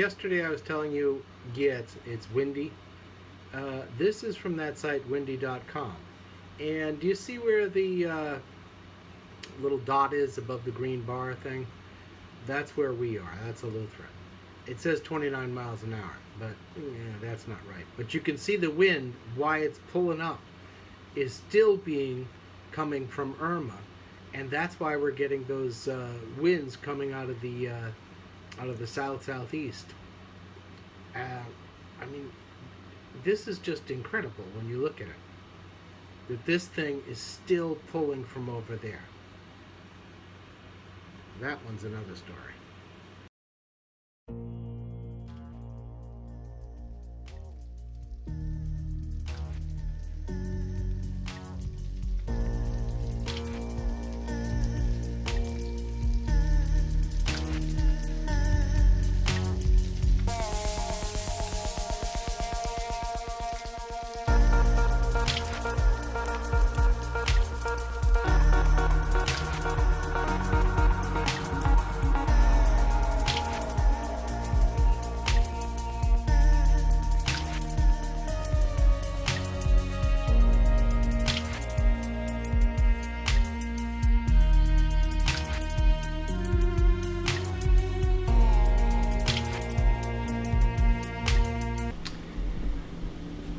yesterday I was telling you, yeah, it's windy. This is from that site, windy.com. And do you see where the little dot is above the green bar thing? That's where we are. That's Eleuthera. It says 29 miles an hour, but yeah, that's not right. But you can see the wind, why it's pulling up, is still coming from Irma, and that's why we're getting those winds coming out of the south-southeast. I mean, this is just incredible when you look at it. That this thing is still pulling from over there. That one's another story.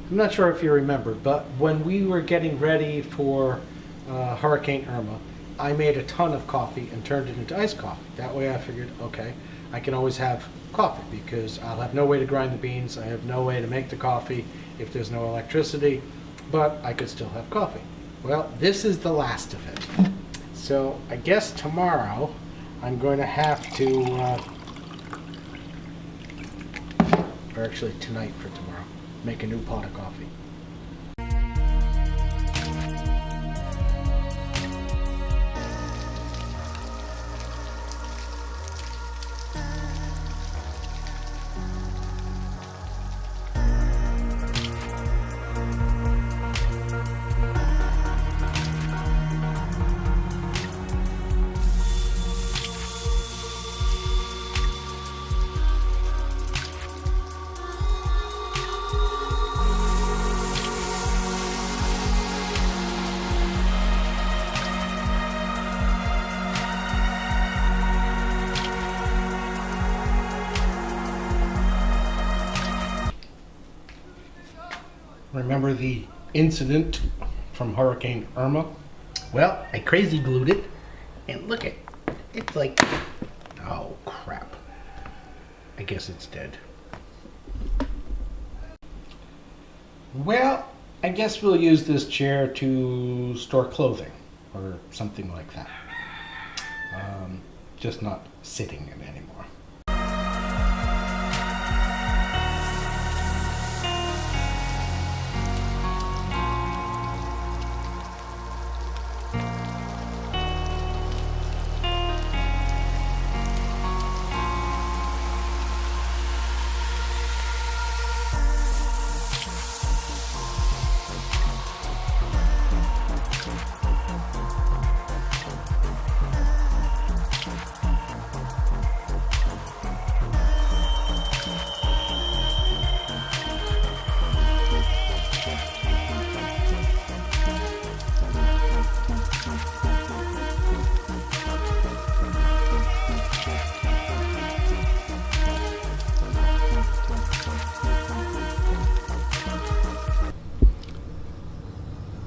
I'm not sure if you remember, but when we were getting ready for Hurricane Irma, I made a ton of coffee and turned it into iced coffee. That way I figured, okay, I can always have coffee because I'll have no way to grind the beans, I have no way to make the coffee if there's no electricity, but I could still have coffee. Well, this is the last of it. So I guess tomorrow I'm going to have to, or actually tonight for tomorrow, make a new pot of coffee. Remember the incident from Hurricane Irma? Well, I crazy glued it, and look it's like, oh crap. I guess it's dead. Well, I guess we'll use this chair to store clothing, or something like that. Just not sitting in it anymore.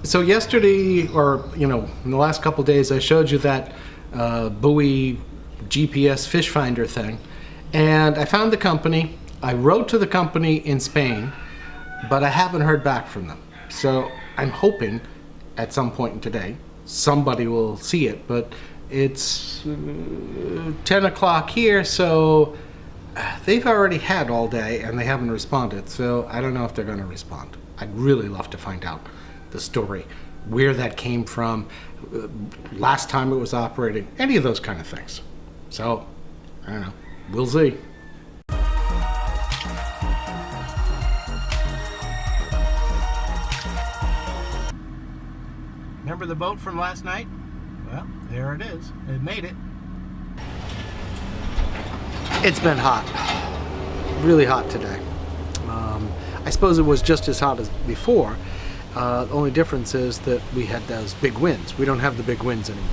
So yesterday, or in the last couple days, I showed you that buoy GPS fish finder thing, and I found the company. I wrote to the company in Spain, but I haven't heard back from them. So I'm hoping at some point today somebody will see it, but it's 10 o'clock here, so they've already had all day and they haven't responded, so I don't know if they're going to respond. I'd really love to find out the story, where that came from, last time it was operating, any of those kind of things. So, I don't know, we'll see. Remember the boat from last night? Well, there it is. It made it. It's been hot. really hot today. I suppose it was just as hot as before. The only difference is that we had those big winds. We don't have the big winds anymore.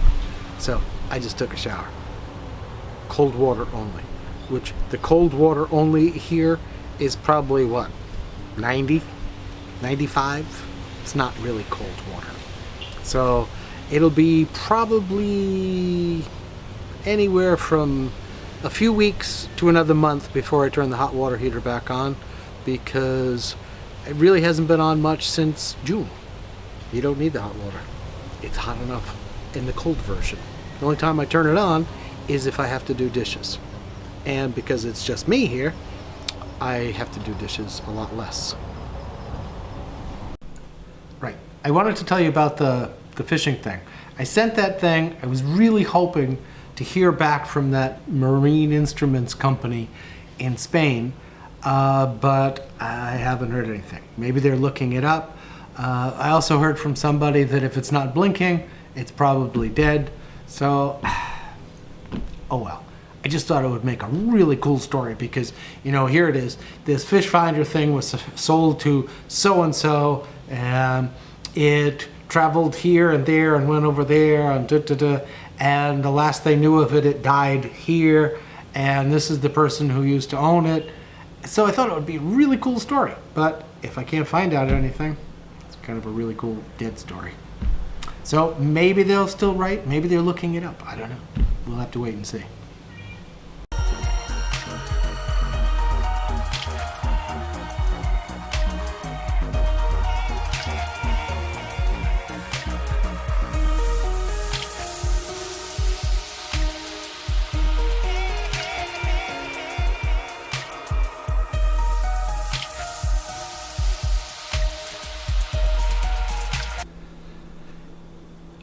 So I just took a shower. Cold water only. Which the cold water only here is probably what? 90? 95? It's not really cold water. So it'll be probably anywhere from a few weeks to another month before I turn the hot water heater back on, because it really hasn't been on much since June. You don't need the hot water. It's hot enough in the cold version. The only time I turn it on is if I have to do dishes. And because it's just me here, I have to do dishes a lot less. Right. I wanted to tell you about the fishing thing. I sent that thing. I was really hoping to hear back from that marine instruments company in Spain, but I haven't heard anything. Maybe they're looking it up. I also heard from somebody that if it's not blinking, it's probably dead. So, oh well. I just thought it would make a really cool story because, you know, here it is. This fish finder thing was sold to so-and-so, and it traveled here and there and went over there and and the last they knew of it, it died here, and this is the person who used to own it. So I thought it would be a really cool story, but if I can't find out anything, it's kind of a really cool dead story. So maybe they'll still write, maybe they're looking it up, I don't know. We'll have to wait and see.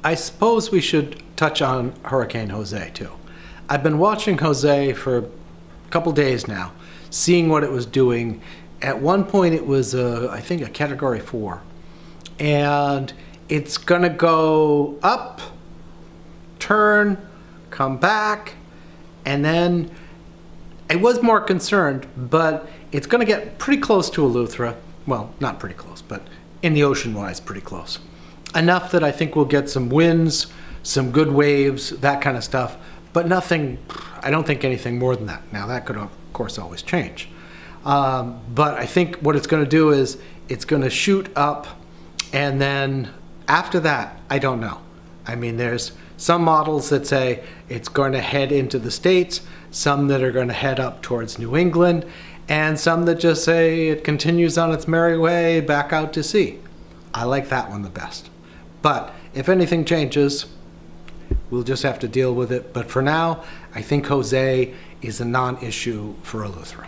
I suppose we should touch on Hurricane Jose too. I've been watching Jose for a couple days now, seeing what it was doing. At one point it was, I think, a Category 4. And it's gonna go up, turn, come back, and then I was more concerned, but it's gonna get pretty close to Eleuthera. Well, not pretty close, but in the ocean-wise, pretty close. Enough that I think we'll get some winds, some good waves, that kind of stuff, but nothing, I don't think anything more than that. Now that could of course always change. But I think what it's gonna do is it's gonna shoot up, and then after that, I don't know. I mean, there's some models that say it's going to head into the States, some that are going to head up towards New England, and some that just say it continues on its merry way back out to sea. I like that one the best. But if anything changes, we'll just have to deal with it. But for now, I think Jose is a non-issue for Eleuthera.